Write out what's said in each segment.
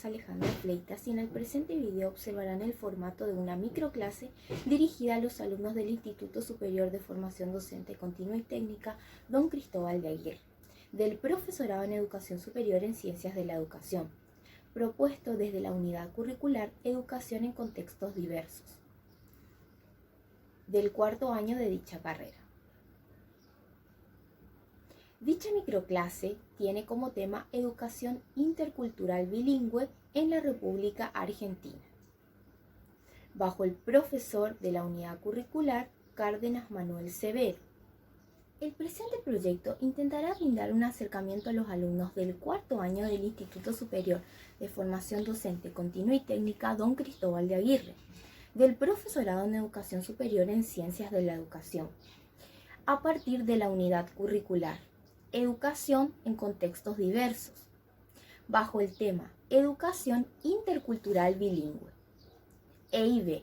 voz Alejandra Fleitas y en el presente video observarán el formato de una microclase dirigida a los alumnos del Instituto Superior de Formación Docente Continua y Técnica Don Cristóbal de Aguirre, del Profesorado en Educación Superior en Ciencias de la Educación, propuesto desde la unidad curricular Educación en Contextos Diversos, del cuarto año de dicha carrera. Dicha microclase tiene como tema Educación Intercultural Bilingüe en la República Argentina, bajo el profesor de la unidad curricular Cárdenas Manuel Severo. El presente proyecto intentará brindar un acercamiento a los alumnos del cuarto año del Instituto Superior de Formación Docente Continua y Técnica Don Cristóbal de Aguirre, del Profesorado en Educación Superior en Ciencias de la Educación, a partir de la unidad curricular Educación en Contextos Diversos, bajo el tema Educación Intercultural Bilingüe, EIB,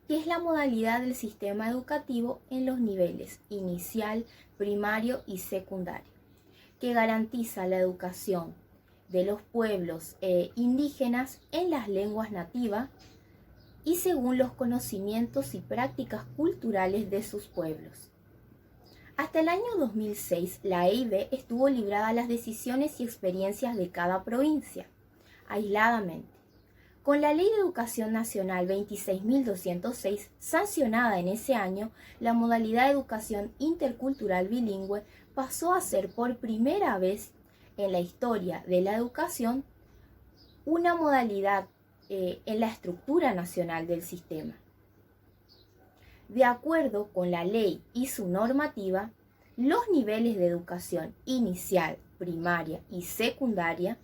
que es la modalidad del sistema educativo en los niveles inicial, primario y secundario, que garantiza la educación de los pueblos indígenas en las lenguas nativas y según los conocimientos y prácticas culturales de sus pueblos. Hasta el año 2006, la EIB estuvo librada a las decisiones y experiencias de cada provincia, aisladamente. Con la Ley de Educación Nacional 26.206, sancionada en ese año, la modalidad de educación intercultural bilingüe pasó a ser por primera vez en la historia de la educación una modalidad en la estructura nacional del sistema. De acuerdo con la ley y su normativa, los niveles de educación inicial, primaria y secundaria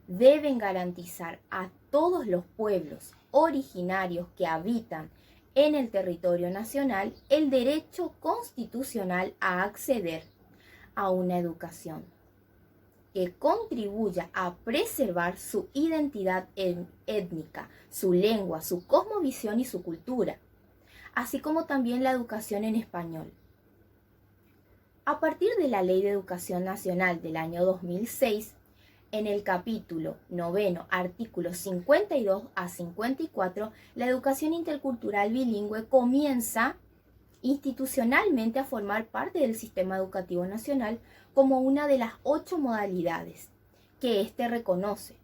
deben garantizar a todos los pueblos originarios que habitan en el territorio nacional el derecho constitucional a acceder a una educación que contribuya a preservar su identidad étnica, su lengua, su cosmovisión y su cultura, así como también la educación en español. A partir de la Ley de Educación Nacional del año 2006, en el capítulo 9, artículos 52 a 54, la educación intercultural bilingüe comienza institucionalmente a formar parte del sistema educativo nacional como una de las 8 modalidades que éste reconoce,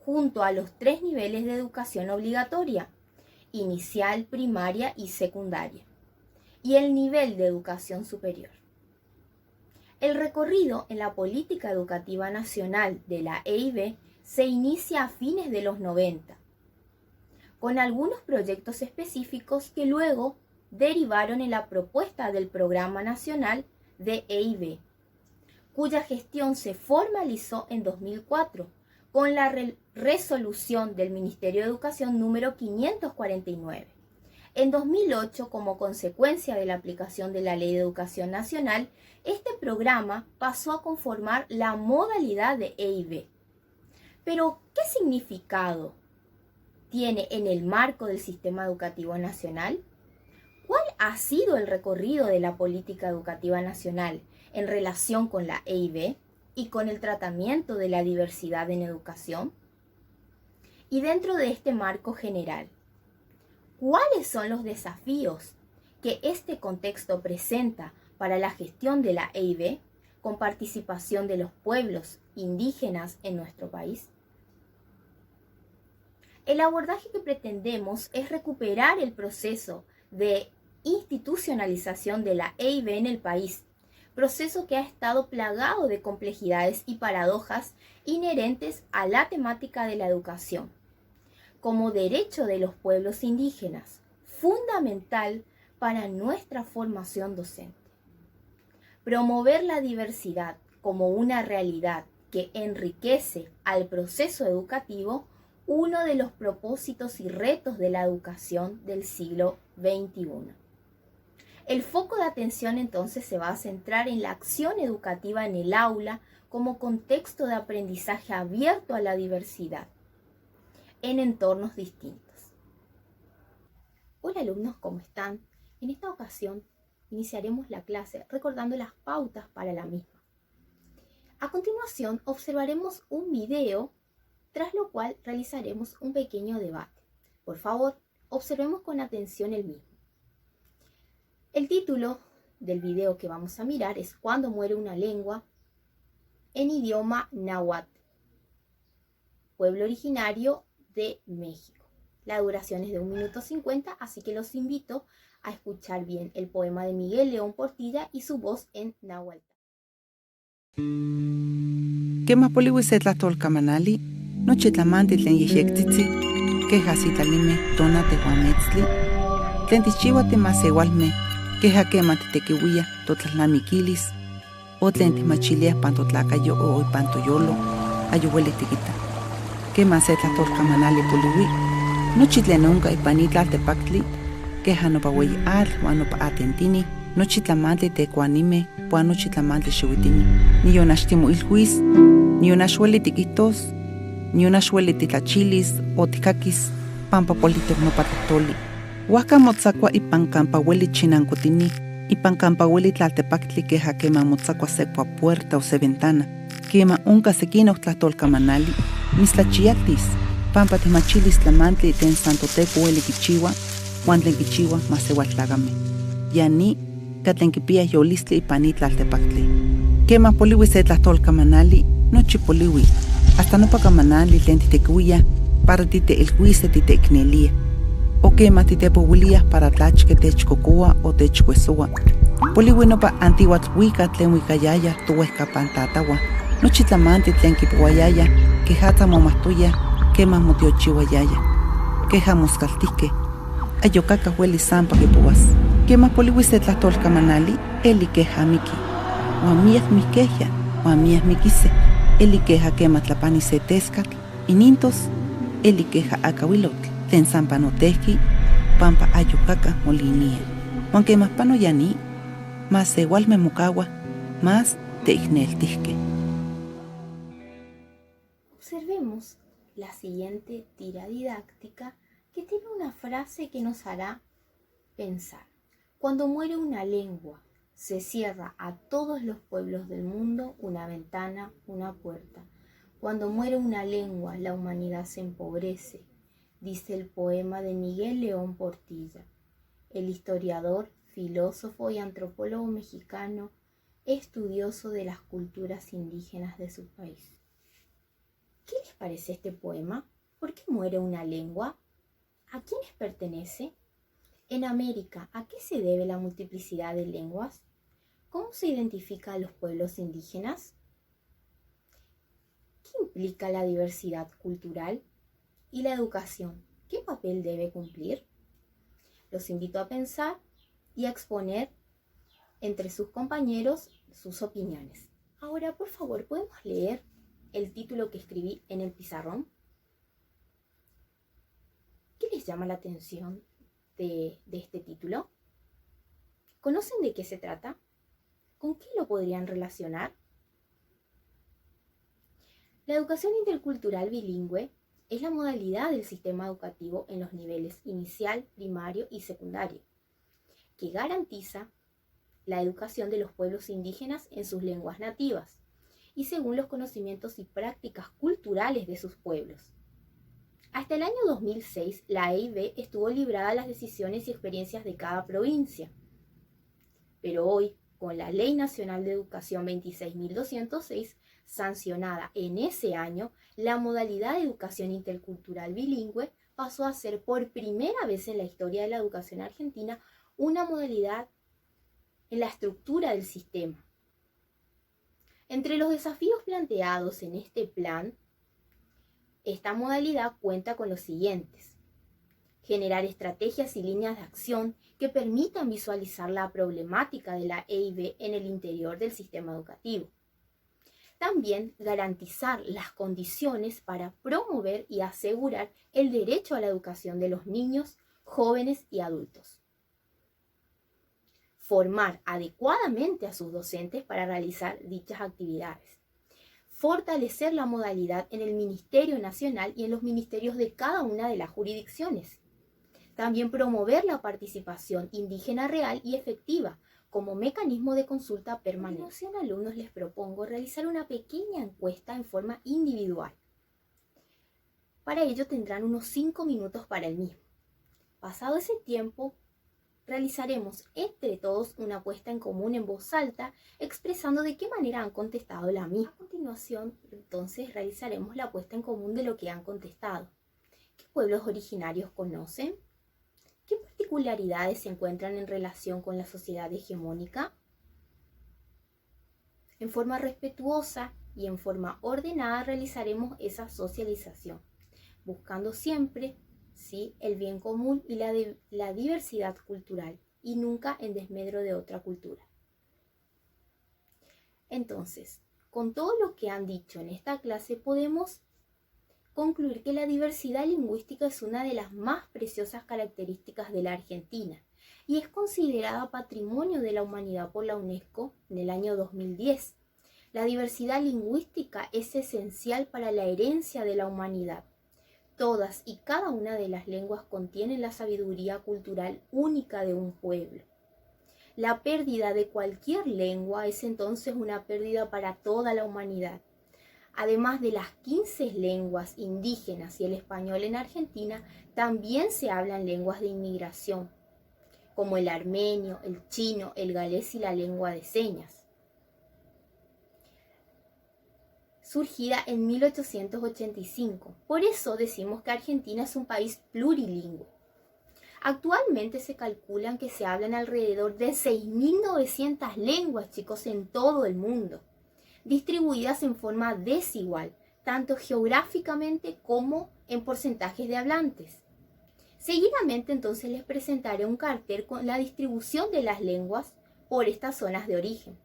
junto a los 3 niveles de educación obligatoria, inicial, primaria y secundaria, y el nivel de educación superior. El recorrido en la política educativa nacional de la EIB se inicia a fines de los 90, con algunos proyectos específicos que luego derivaron en la propuesta del Programa Nacional de EIB, cuya gestión se formalizó en 2004 con la resolución del Ministerio de Educación número 549. En 2008, como consecuencia de la aplicación de la Ley de Educación Nacional, este programa pasó a conformar la modalidad de EIB. Pero, ¿qué significado tiene en el marco del sistema educativo nacional? ¿Cuál ha sido el recorrido de la política educativa nacional en relación con la EIB y con el tratamiento de la diversidad en educación? Y dentro de este marco general, ¿cuáles son los desafíos que este contexto presenta para la gestión de la EIB con participación de los pueblos indígenas en nuestro país? El abordaje que pretendemos es recuperar el proceso de institucionalización de la EIB en el país, proceso que ha estado plagado de complejidades y paradojas inherentes a la temática de la educación como derecho de los pueblos indígenas, fundamental para nuestra formación docente. Promover la diversidad como una realidad que enriquece al proceso educativo, uno de los propósitos y retos de la educación del siglo XXI. El foco de atención entonces se va a centrar en la acción educativa en el aula como contexto de aprendizaje abierto a la diversidad en entornos distintos. Hola alumnos, ¿cómo están? En esta ocasión iniciaremos la clase recordando las pautas para la misma. A continuación observaremos un video tras lo cual realizaremos un pequeño debate. Por favor, observemos con atención el mismo. El título del video que vamos a mirar es "Cuando muere una lengua", en idioma náhuatl, pueblo originario de México. La duración es de 1 minuto 50, así que los invito a escuchar bien el poema de Miguel León Portilla y su voz en náhuatl. Kema poliwisetla tolkamanali, nochitlamantli tlen yexyektitzi, keja sitlalime tona tehuametztli, tlen tichiua timasewalme, keja kema titekiuia totlalnamikilis, o tlen timachilia pan totlakayo o pan toyolo, ayueli tikita. Kema setla tolkamanali poliwi, nochi tlen onka ipan itlaltepaktli, keja nopa ueyi atl uan nopa atentini, nochi tlamantli tekuanime, puan nochi tlamantli xiuitini. Nion axtimoilhuis, nion axueli tikihtos, nion axueli titlachilis o tikakis, pampa politok nopa tlahtoli. Huajka motzakua ipan kampa ueli chinankotini, ipan kampa ueli tlaltepaktli keja kema motzakua se puerta o se ventana, kema onka sekinoh tlahtolkamanali, mislachialtis, pampa timachilis tlamantli tlen santoteco ueli kichiua, uan tlen kichiua masewaltlakame. Yani katlen kipia yolistli ipan itlaltepaktli. Kema poliwi se tlahtolkamanali, nochi poliwi, hasta nopa kamanali tlen titekiuia para titeilhuise titeiknelia. O kema titepouilia para tlachke techkokoa o techkuesoa. Poliwi nopa antiuatl tlen uikayaya touehkapan tataua, nochi tlamanti tlen kipouayaya, kejatza momahtoya, kema motiochiuayaya. Keja moskaltihke, ayokaka ueli sampa kipouas. Kema poliwi se tlahtolkamanali, eli keja miki. Uan miak mikehya, uan miak mikise, eli keja kema tlapani se teskatl, inintos, eli keja akawilotl, tlen sampa notehki, pampa ayokaka molinia. Uan kema panoyani, mas sewalme mokawa, mas teikneltihke. Observemos la siguiente tira didáctica que tiene una frase que nos hará pensar. Cuando muere una lengua, se cierra a todos los pueblos del mundo una ventana, una puerta. Cuando muere una lengua, la humanidad se empobrece, dice el poema de Miguel León Portilla, el historiador, filósofo y antropólogo mexicano, estudioso de las culturas indígenas de su país. ¿Qué les parece este poema? ¿Por qué muere una lengua? ¿A quiénes pertenece? En América, ¿a qué se debe la multiplicidad de lenguas? ¿Cómo se identifica a los pueblos indígenas? ¿Qué implica la diversidad cultural? ¿Y la educación? ¿Qué papel debe cumplir? Los invito a pensar y a exponer entre sus compañeros sus opiniones. Ahora, por favor, ¿podemos leer el título que escribí en el pizarrón? ¿Qué les llama la atención de este título? ¿Conocen de qué se trata? ¿Con qué lo podrían relacionar? La educación intercultural bilingüe es la modalidad del sistema educativo en los niveles inicial, primario y secundario, que garantiza la educación de los pueblos indígenas en sus lenguas nativas y según los conocimientos y prácticas culturales de sus pueblos. Hasta el año 2006, la EIB estuvo librada a las decisiones y experiencias de cada provincia, pero hoy, con la Ley Nacional de Educación 26.206, sancionada en ese año, la modalidad de educación intercultural bilingüe pasó a ser por primera vez en la historia de la educación argentina una modalidad en la estructura del sistema. Entre los desafíos planteados en este plan, esta modalidad cuenta con los siguientes: generar estrategias y líneas de acción que permitan visualizar la problemática de la EIB en el interior del sistema educativo. También garantizar las condiciones para promover y asegurar el derecho a la educación de los niños, jóvenes y adultos. Formar adecuadamente a sus docentes para realizar dichas actividades. Fortalecer la modalidad en el Ministerio Nacional y en los ministerios de cada una de las jurisdicciones. También promover la participación indígena real y efectiva como mecanismo de consulta permanente. A continuación, alumnos, les propongo realizar una pequeña encuesta en forma individual. Para ello tendrán unos 5 minutos para el mismo. Pasado ese tiempo, realizaremos entre todos una puesta en común en voz alta, expresando de qué manera han contestado la misma. A continuación, entonces, realizaremos la puesta en común de lo que han contestado. ¿Qué pueblos originarios conocen? ¿Qué particularidades se encuentran en relación con la sociedad hegemónica? En forma respetuosa y en forma ordenada realizaremos esa socialización, buscando siempre, ¿sí?, el bien común y la diversidad cultural, y nunca en desmedro de otra cultura. Entonces, con todo lo que han dicho en esta clase, podemos concluir que la diversidad lingüística es una de las más preciosas características de la Argentina y es considerada Patrimonio de la Humanidad por la UNESCO en el año 2010. La diversidad lingüística es esencial para la herencia de la humanidad. Todas y cada una de las lenguas contienen la sabiduría cultural única de un pueblo. La pérdida de cualquier lengua es entonces una pérdida para toda la humanidad. Además de las 15 lenguas indígenas y el español en Argentina, también se hablan lenguas de inmigración, como el armenio, el chino, el galés y la lengua de señas, surgida en 1885. Por eso decimos que Argentina es un país plurilingüe. Actualmente se calculan que se hablan alrededor de 6.900 lenguas, chicos, en todo el mundo, distribuidas en forma desigual, tanto geográficamente como en porcentajes de hablantes. Seguidamente entonces les presentaré un cartel con la distribución de las lenguas por estas zonas de origen.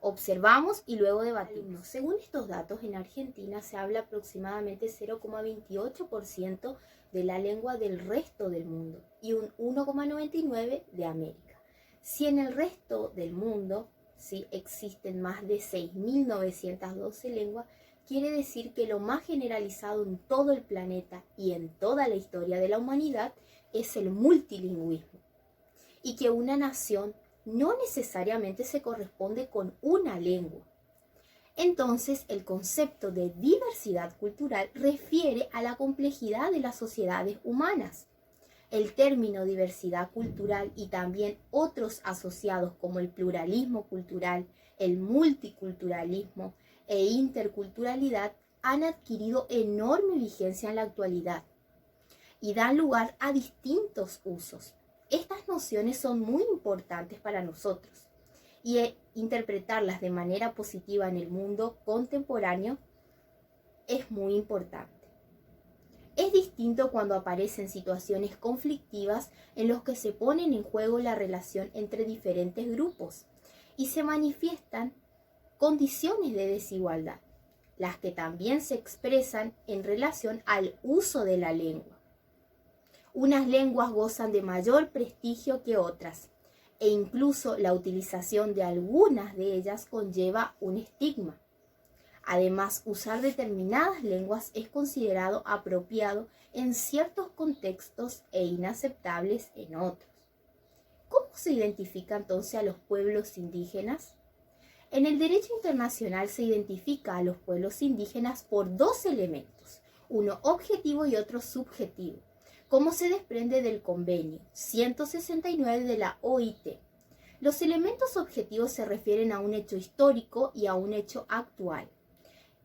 Observamos y luego debatimos. Según estos datos, en Argentina se habla aproximadamente 0,28% de la lengua del resto del mundo y un 1,99% de América. Si en el resto del mundo ¿sí?, existen más de 6.912 lenguas, quiere decir que lo más generalizado en todo el planeta y en toda la historia de la humanidad es el multilingüismo, y que una nación no necesariamente se corresponde con una lengua. Entonces, el concepto de diversidad cultural refiere a la complejidad de las sociedades humanas. El término diversidad cultural y también otros asociados como el pluralismo cultural, el multiculturalismo e interculturalidad han adquirido enorme vigencia en la actualidad y dan lugar a distintos usos. Estas nociones son muy importantes para nosotros y interpretarlas de manera positiva en el mundo contemporáneo es muy importante. Es distinto cuando aparecen situaciones conflictivas en las que se ponen en juego la relación entre diferentes grupos y se manifiestan condiciones de desigualdad, las que también se expresan en relación al uso de la lengua. Unas lenguas gozan de mayor prestigio que otras, e incluso la utilización de algunas de ellas conlleva un estigma. Además, usar determinadas lenguas es considerado apropiado en ciertos contextos e inaceptables en otros. ¿Cómo se identifica entonces a los pueblos indígenas? En el derecho internacional se identifica a los pueblos indígenas por dos elementos, uno objetivo y otro subjetivo, como se desprende del convenio 169 de la OIT. Los elementos objetivos se refieren a un hecho histórico y a un hecho actual.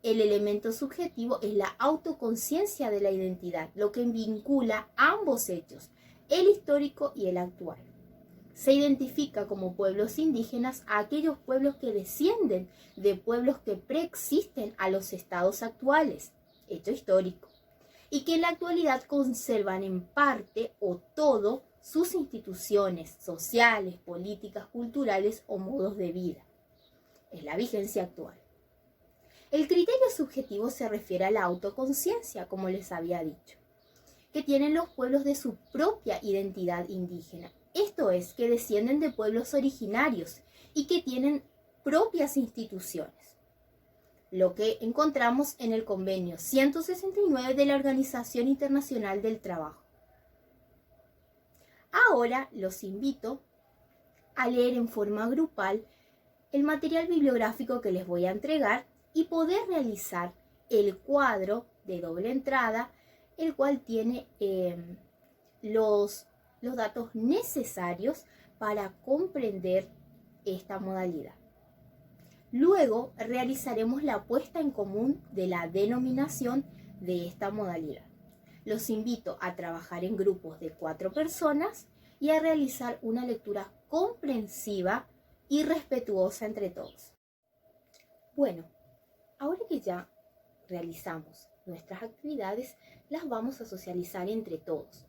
El elemento subjetivo es la autoconciencia de la identidad, lo que vincula ambos hechos, el histórico y el actual. Se identifica como pueblos indígenas a aquellos pueblos que descienden de pueblos que preexisten a los estados actuales, hecho histórico, y que en la actualidad conservan en parte o todo sus instituciones sociales, políticas, culturales o modos de vida. Es la vigencia actual. El criterio subjetivo se refiere a la autoconciencia, como les había dicho, que tienen los pueblos de su propia identidad indígena. Esto es, que descienden de pueblos originarios y que tienen propias instituciones. Lo que encontramos en el convenio 169 de la Organización Internacional del Trabajo. Ahora los invito a leer en forma grupal el material bibliográfico que les voy a entregar y poder realizar el cuadro de doble entrada, el cual tiene los datos necesarios para comprender esta modalidad. Luego realizaremos la puesta en común de la denominación de esta modalidad. Los invito a trabajar en grupos de 4 personas y a realizar una lectura comprensiva y respetuosa entre todos. Bueno, ahora que ya realizamos nuestras actividades, las vamos a socializar entre todos.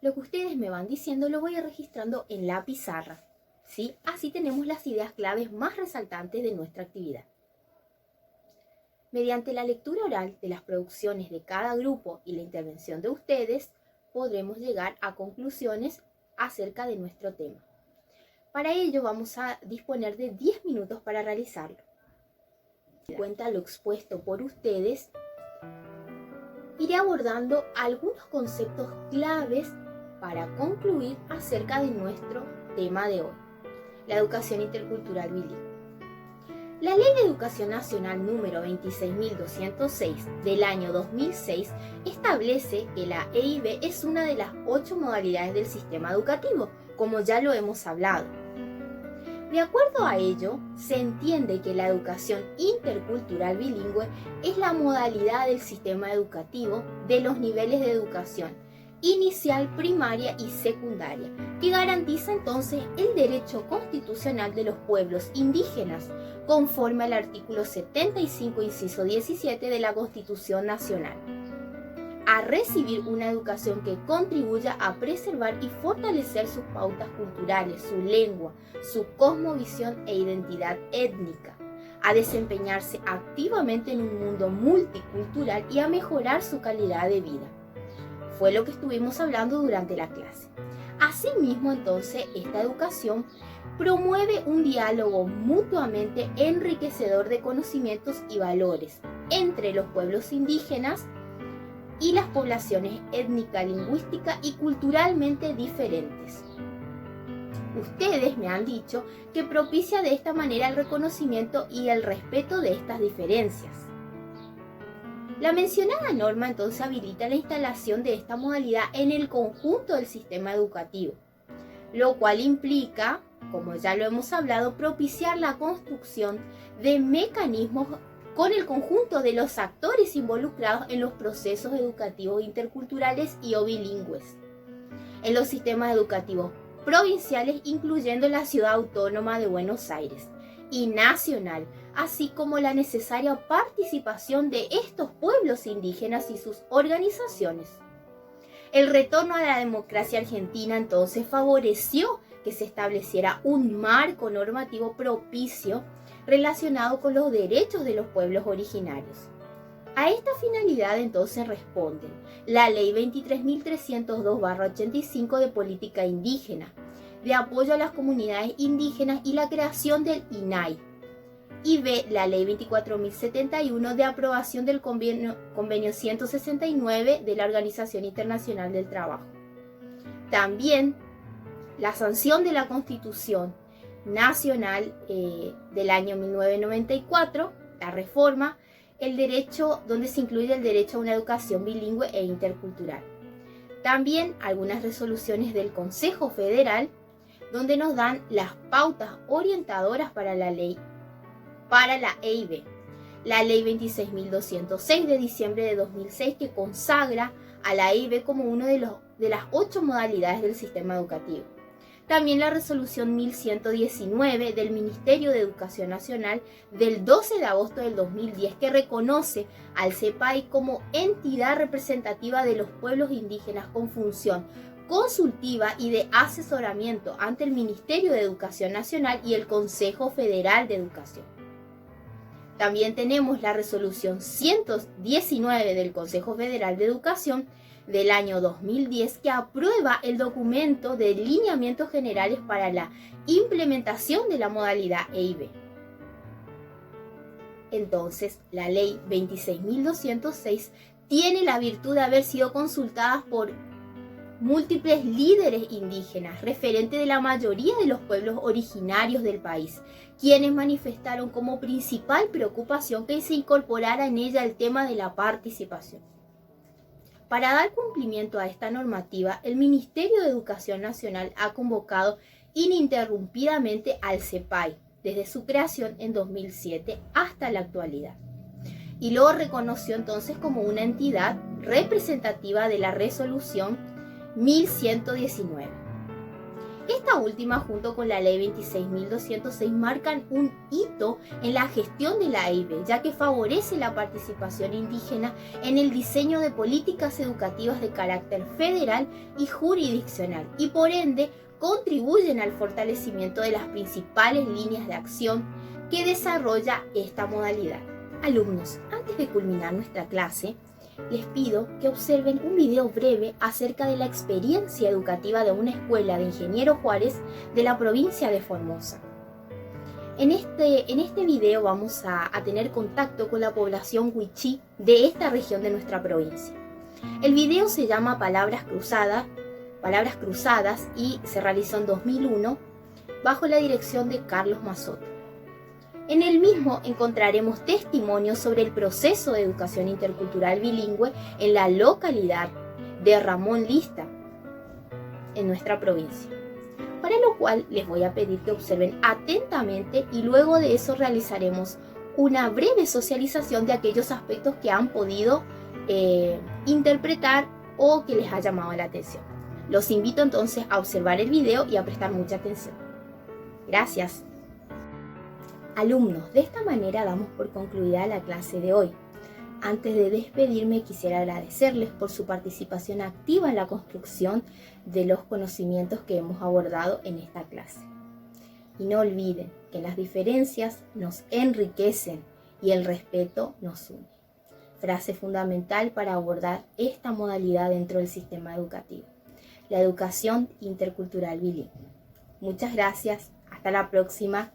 Lo que ustedes me van diciendo lo voy a ir registrando en la pizarra, ¿sí? Así tenemos las ideas claves más resaltantes de nuestra actividad. Mediante la lectura oral de las producciones de cada grupo y la intervención de ustedes, podremos llegar a conclusiones acerca de nuestro tema. Para ello vamos a disponer de 10 minutos para realizarlo. En cuenta lo expuesto por ustedes, iré abordando algunos conceptos claves para concluir acerca de nuestro tema de hoy, la educación intercultural bilingüe. La Ley de Educación Nacional número 26.206 del año 2006 establece que la EIB es una de las 8 modalidades del sistema educativo, como ya lo hemos hablado. De acuerdo a ello, se entiende que la educación intercultural bilingüe es la modalidad del sistema educativo de los niveles de educación inicial, primaria y secundaria, que garantiza entonces el derecho constitucional de los pueblos indígenas, conforme al artículo 75, inciso 17 de la Constitución Nacional, a recibir una educación que contribuya a preservar y fortalecer sus pautas culturales, su lengua, su cosmovisión e identidad étnica, a desempeñarse activamente en un mundo multicultural y a mejorar su calidad de vida. Fue lo que estuvimos hablando durante la clase. Asimismo, entonces, esta educación promueve un diálogo mutuamente enriquecedor de conocimientos y valores entre los pueblos indígenas y las poblaciones étnica, lingüística y culturalmente diferentes. Ustedes me han dicho que propicia de esta manera el reconocimiento y el respeto de estas diferencias. La mencionada norma entonces habilita la instalación de esta modalidad en el conjunto del sistema educativo, lo cual implica, como ya lo hemos hablado, propiciar la construcción de mecanismos con el conjunto de los actores involucrados en los procesos educativos interculturales y o bilingües, en los sistemas educativos provinciales, incluyendo la Ciudad Autónoma de Buenos Aires, y nacional, así como la necesaria participación de estos pueblos indígenas y sus organizaciones. El retorno a la democracia argentina entonces favoreció que se estableciera un marco normativo propicio relacionado con los derechos de los pueblos originarios. A esta finalidad entonces responden la Ley 23.302/85 de Política Indígena, de apoyo a las comunidades indígenas y la creación del INAI, y B, la Ley 24.071 de aprobación del convenio 169 de la Organización Internacional del Trabajo. También la sanción de la Constitución Nacional del año 1994, la reforma, el derecho, donde se incluye el derecho a una educación bilingüe e intercultural. También algunas resoluciones del Consejo Federal, donde nos dan las pautas orientadoras para la ley, para la EIB. La Ley 26.206 de diciembre de 2006, que consagra a la EIB como una de las 8 modalidades del sistema educativo. También la resolución 1119 del Ministerio de Educación Nacional del 12 de agosto del 2010, que reconoce al CEPAI como entidad representativa de los pueblos indígenas con función consultiva y de asesoramiento ante el Ministerio de Educación Nacional y el Consejo Federal de Educación. También tenemos la resolución 119 del Consejo Federal de Educación del año 2010, que aprueba el documento de lineamientos generales para la implementación de la modalidad EIB. Entonces, la Ley 26.206 tiene la virtud de haber sido consultada por múltiples líderes indígenas, referentes de la mayoría de los pueblos originarios del país, quienes manifestaron como principal preocupación que se incorporara en ella el tema de la participación. Para dar cumplimiento a esta normativa, el Ministerio de Educación Nacional ha convocado ininterrumpidamente al CEPAI, desde su creación en 2007 hasta la actualidad, y lo reconoció entonces como una entidad representativa de la resolución 1119. Esta última, junto con la ley 26.206, marcan un hito en la gestión de la EIB, ya que favorece la participación indígena en el diseño de políticas educativas de carácter federal y jurisdiccional, y por ende contribuyen al fortalecimiento de las principales líneas de acción que desarrolla esta modalidad. Alumnos, antes de culminar nuestra clase, les pido que observen un video breve acerca de la experiencia educativa de una escuela de Ingeniero Juárez de la provincia de Formosa. En este video vamos a tener contacto con la población wichí de esta región de nuestra provincia. El video se llama Palabras Cruzadas y se realizó en 2001 bajo la dirección de Carlos Mazoto. En el mismo encontraremos testimonios sobre el proceso de educación intercultural bilingüe en la localidad de Ramón Lista, en nuestra provincia. Para lo cual les voy a pedir que observen atentamente y luego de eso realizaremos una breve socialización de aquellos aspectos que han podido interpretar o que les ha llamado la atención. Los invito entonces a observar el video y a prestar mucha atención. Gracias. Alumnos, de esta manera damos por concluida la clase de hoy. Antes de despedirme, quisiera agradecerles por su participación activa en la construcción de los conocimientos que hemos abordado en esta clase. Y no olviden que las diferencias nos enriquecen y el respeto nos une. Frase fundamental para abordar esta modalidad dentro del sistema educativo: la educación intercultural bilingüe. Muchas gracias. Hasta la próxima.